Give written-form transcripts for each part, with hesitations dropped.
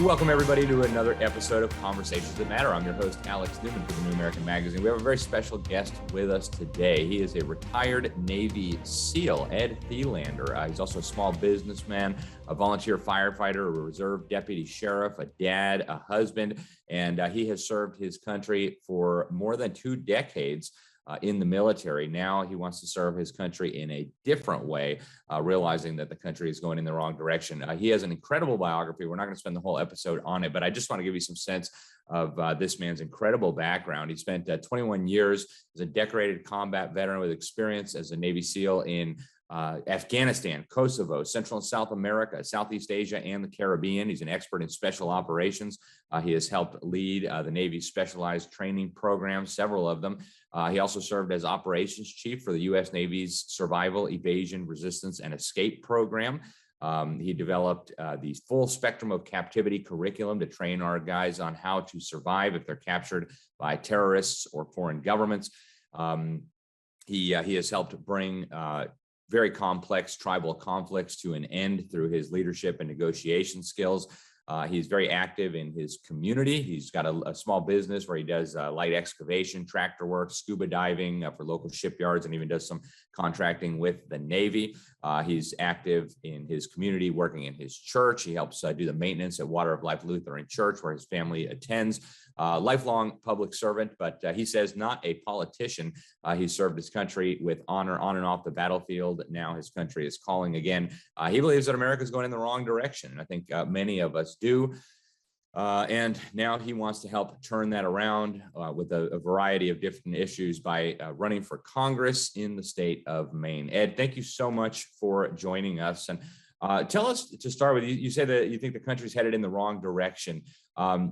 Welcome, everybody, to another episode of Conversations That Matter. I'm your host, Alex Newman for the New American Magazine. We have a very special guest with us today. He is a retired Navy SEAL, Ed Thielander. He's also a small businessman, a volunteer firefighter, a reserve deputy sheriff, a dad, a husband, and he has served his country for more than 2 decades. In the military. Now he wants to serve his country in a different way, realizing that the country is going in the wrong direction. He has an incredible biography. We're not going to spend the whole episode on it, but I just want to give you some sense of this man's incredible background. He spent 21 years as a decorated combat veteran with experience as a Navy SEAL in Afghanistan, Kosovo, Central and South America, Southeast Asia, and the Caribbean. He's an expert in special operations. He has helped lead the Navy's specialized training programs, several of them. He also served as operations chief for the U.S. Navy's Survival, Evasion, Resistance, and Escape program. He developed the full spectrum of captivity curriculum to train our guys on how to survive if they're captured by terrorists or foreign governments. He has helped bring very complex tribal conflicts to an end through his leadership and negotiation skills. He's very active in his community. He's got a small business where he does light excavation, tractor work, scuba diving for local shipyards, and even does some contracting with the Navy. He's active in his community, working in his church. He helps do the maintenance at Water of Life Lutheran Church, where his family attends. Lifelong public servant, but he says not a politician. He served his country with honor on and off the battlefield. Now his country is calling again. He believes that America is going in the wrong direction. And I think many of us do. And now he wants to help turn that around with a variety of different issues by running for Congress in the state of Maine. Ed, thank you so much for joining us. And tell us, to start with, you say that you think the country's headed in the wrong direction.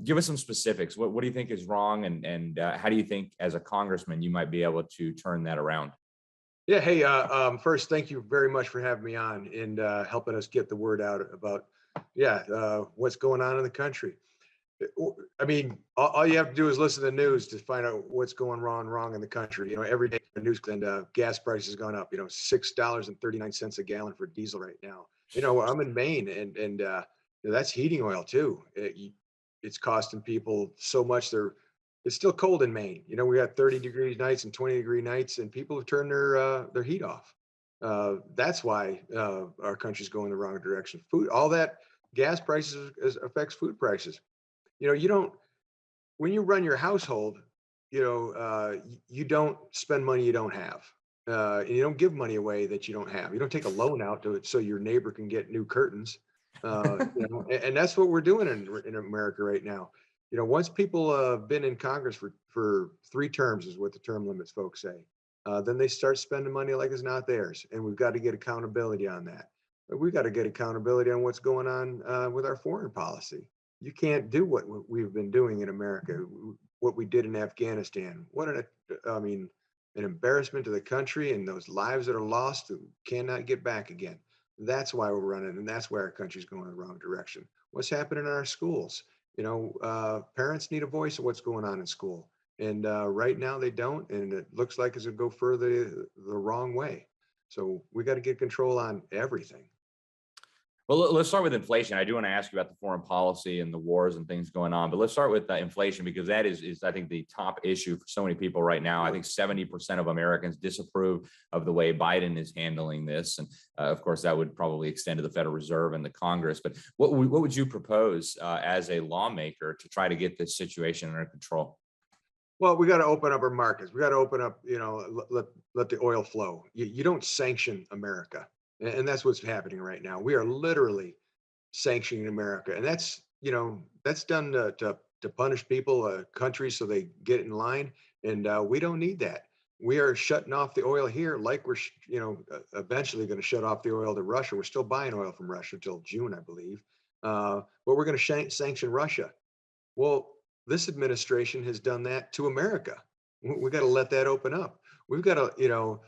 Give us some specifics. What do you think is wrong? And how do you think, as a congressman, you might be able to turn that around? Yeah. Hey, first, thank you very much for having me on and helping us get the word out about, what's going on in the country. I mean, all you have to do is listen to the news to find out what's going wrong in the country. You know, every day the news and gas prices gone up. You know, $6.39 a gallon for diesel right now. You know, I'm in Maine, and that's heating oil too. It's costing people so much. It's still cold in Maine. You know, we got 30-degree nights and 20-degree nights, and people have turned their heat off. That's why our country's going the wrong direction. Food, all that gas prices affects food prices. You know, when you run your household, you don't spend money you don't have. And you don't give money away that you don't have. You don't take a loan out to it so your neighbor can get new curtains. And that's what we're doing in America right now. You know, once people have been in Congress for 3 terms is what the term limits folks say, then they start spending money like it's not theirs. And we've got to get accountability on that. We've got to get accountability on what's going on with our foreign policy. You can't do what we've been doing in America, what we did in Afghanistan. An embarrassment to the country, and those lives that are lost that cannot get back again. That's why we're running, and that's why our country's going in the wrong direction. What's happening in our schools? You know, parents need a voice of what's going on in school. And right now they don't, and it looks like it's going to go further the wrong way. So we got to get control on everything. Well, let's start with inflation. I do want to ask you about the foreign policy and the wars and things going on, but let's start with inflation, because that is, I think, the top issue for so many people right now. I think 70% of Americans disapprove of the way Biden is handling this. And of course, that would probably extend to the Federal Reserve and the Congress. But what would you propose as a lawmaker to try to get this situation under control? Well, we got to open up our markets. We got to open up, let the oil flow. You don't sanction America. And that's what's happening right now. We are literally sanctioning America. And that's done to punish people, countries, so they get in line. And we don't need that. We are shutting off the oil here like we're, eventually going to shut off the oil to Russia. We're still buying oil from Russia till June, I believe. But we're going to sanction Russia. Well, this administration has done that to America. We got to let that open up. We've got to,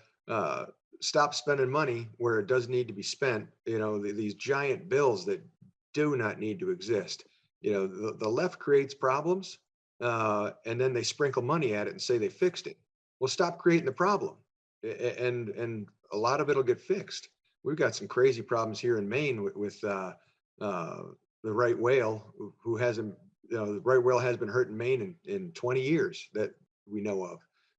stop spending money where it does need to be spent. These giant bills that do not need to exist. The left creates problems, and then they sprinkle money at it and say they fixed it. Well, stop creating the problem, and a lot of it'll get fixed. We've got some crazy problems here in Maine with the right whale who hasn't, the right whale has been hurt in Maine in 20 years that we know of.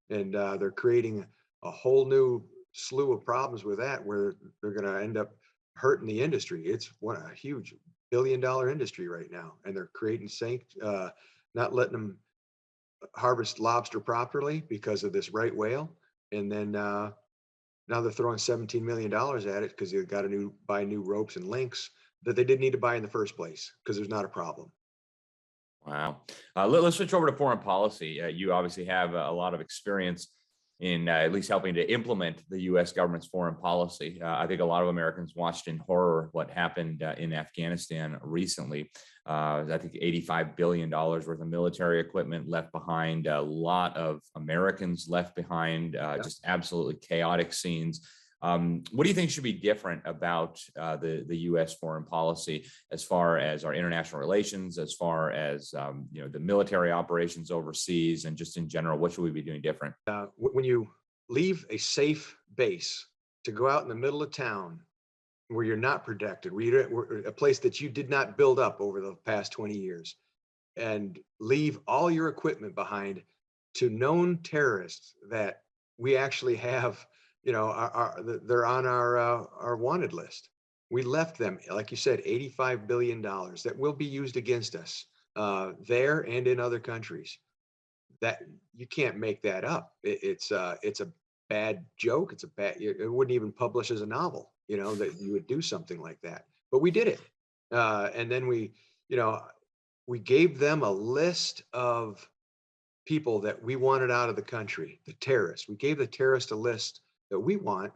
And they're creating a whole new slew of problems with that where they're going to end up hurting the industry. It's a huge $1 billion industry right now. And they're creating not letting them harvest lobster properly because of this right whale. And then now they're throwing $17 million at it because they got to buy new ropes and links that they didn't need to buy in the first place because there's not a problem. Wow. Let's switch over to foreign policy. You obviously have a lot of experience in at least helping to implement the U.S. government's foreign policy. I think a lot of Americans watched in horror what happened in Afghanistan recently. I think $85 billion worth of military equipment left behind, a lot of Americans left behind, just absolutely chaotic scenes. What do you think should be different about the U.S. foreign policy as far as our international relations, as far as the military operations overseas, and just in general, what should we be doing different? When you leave a safe base to go out in the middle of town where you're not protected, a place that you did not build up over the past 20 years, and leave all your equipment behind to known terrorists that we actually have, they're on our wanted list. We left them, like you said, $85 billion that will be used against us there and in other countries. That you can't make that up. It's a bad joke. It wouldn't even publish as a novel, that you would do something like that. But we did it. And then we gave them a list of people that we wanted out of the country, the terrorists. We gave the terrorists a list that we want,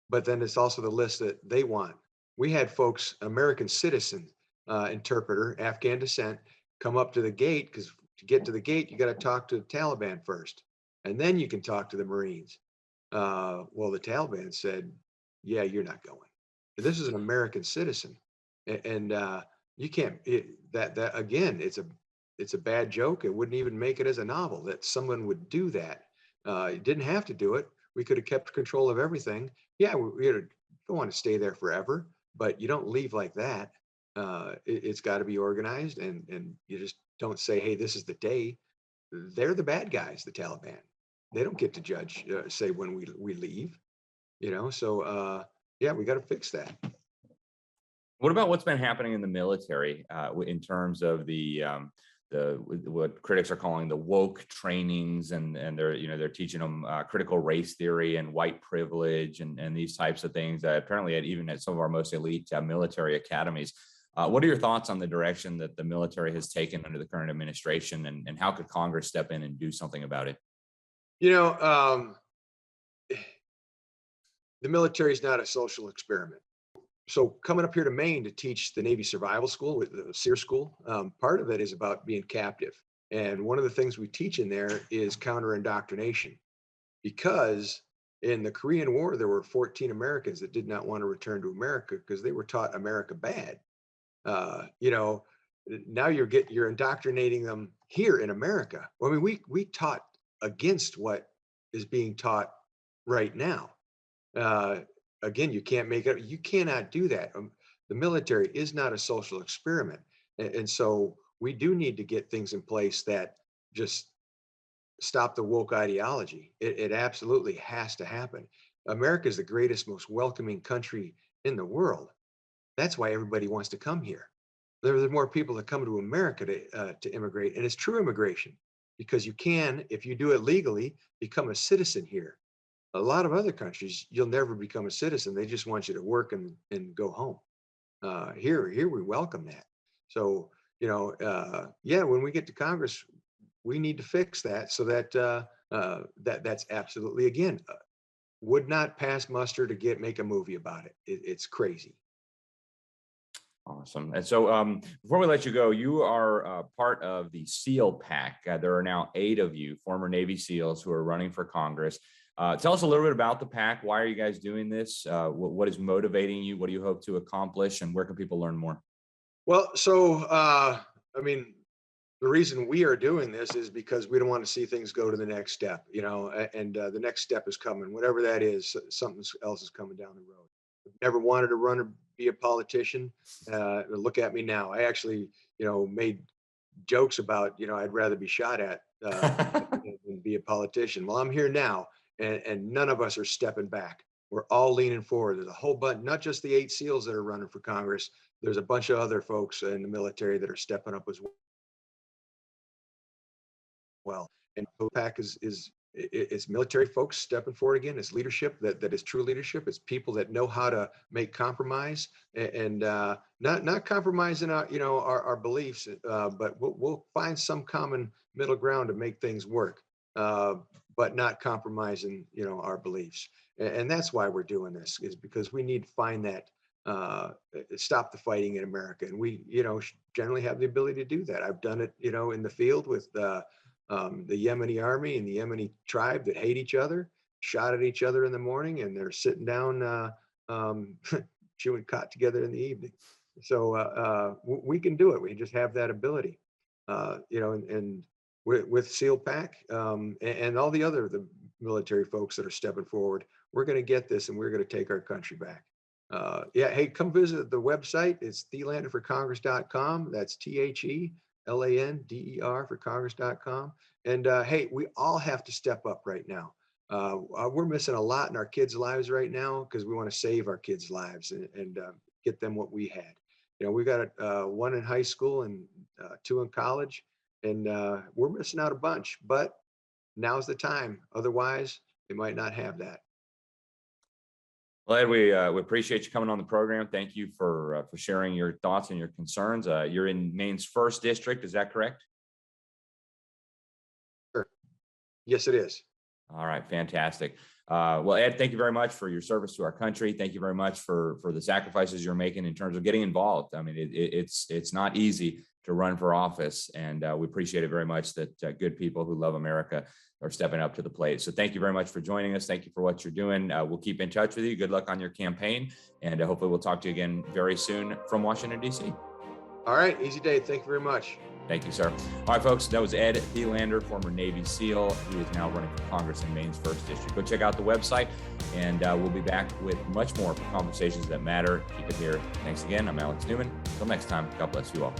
but then it's also the list that they want. We had folks, American citizen interpreter, Afghan descent, come up to the gate because to get to the gate, you got to talk to the Taliban first, and then you can talk to the Marines. Well, the Taliban said, "Yeah, you're not going." This is an American citizen, and you can't. That again, it's a bad joke. It wouldn't even make it as a novel that someone would do that. You didn't have to do it. We could have kept control of everything. Yeah, we don't want to stay there forever, but you don't leave like that. It's got to be organized, and you just don't say, "Hey, this is the day." They're the bad guys, the Taliban. They don't get to judge, say when we leave. So yeah, we got to fix that. What about what's been happening in the military in terms of what critics are calling the woke trainings, and they're teaching them critical race theory and white privilege and these types of things apparently even at some of our most elite military academies. What are your thoughts on the direction that the military has taken under the current administration, and how could Congress step in and do something about it? The military is not a social experiment. So coming up here to Maine to teach the Navy Survival School, with the SEER School, part of it is about being captive. And one of the things we teach in there is counter indoctrination, because in the Korean War, there were 14 Americans that did not want to return to America because they were taught America bad. Now you're indoctrinating them here in America. Well, I mean, we taught against what is being taught right now. Again, you can't make it. You cannot do that. The military is not a social experiment, and so we do need to get things in place that just stop the woke ideology. It absolutely has to happen. America is the greatest, most welcoming country in the world. That's why everybody wants to come here. There are more people that come to America to immigrate, and it's true immigration, because you can, if you do it legally, become a citizen here. A lot of other countries, you'll never become a citizen. They just want you to work and go home. Here we welcome that. So, yeah, when we get to Congress, we need to fix that so that that's absolutely, again, would not pass muster to make a movie about it. It's crazy. Awesome. And so before we let you go, you are part of the SEAL PAC. There are now 8 of you, former Navy SEALs, who are running for Congress. Tell us a little bit about the PAC. Why are you guys doing this? What is motivating you? What do you hope to accomplish? And where can people learn more? Well, so, I mean, the reason we are doing this is because we don't want to see things go to the next step, and the next step is coming, whatever that is. Something else is coming down the road. Never wanted to run or be a politician. Look at me now. I actually, made jokes about, I'd rather be shot at than be a politician. Well, I'm here now, and none of us are stepping back. We're all leaning forward. There's a whole bunch, not just the 8 SEALs that are running for Congress. There's a bunch of other folks in the military that are stepping up as well. And PAC is military folks stepping forward again. It's leadership that is true leadership. It's people that know how to make compromise and not compromising our beliefs, but we'll find some common middle ground to make things work, but not compromising our beliefs. And that's why we're doing this, is because we need to find that stop the fighting in America, and we generally have the ability to do that. I've done it in the field with the Yemeni army and the Yemeni tribe that hate each other, shot at each other in the morning, and they're sitting down chewing cot together in the evening. So we can do it. We just have that ability, and with SEAL PAC and all the military folks that are stepping forward, we're going to get this, and we're going to take our country back. Hey, come visit the website. It's thelanderforcongress.com. That's THELANDER for Congress.com. And hey, we all have to step up right now. We're missing a lot in our kids' lives right now because we want to save our kids' lives and get them what we had. We got 1 in high school and 2 in college, and we're missing out a bunch, but now's the time. Otherwise, they might not have that. Well, Ed, we appreciate you coming on the program. Thank you for sharing your thoughts and your concerns. You're in Maine's 1st district, is that correct? Sure. Yes, it is. All right, fantastic. Well, Ed, thank you very much for your service to our country. Thank you very much for the sacrifices you're making in terms of getting involved. I mean, it's not easy to run for office, and we appreciate it very much that good people who love America are stepping up to the plate. So thank you very much for joining us. Thank you for what you're doing. We'll keep in touch with you. Good luck on your campaign, and hopefully we'll talk to you again very soon from Washington, D.C. All right, easy day. Thank you very much. Thank you, sir. All right, folks, that was Ed Thielander, former Navy SEAL. He is now running for Congress in Maine's 1st district. Go check out the website, and we'll be back with much more for Conversations That Matter. Keep it here. Thanks again. I'm Alex Newman. Until next time, God bless you all.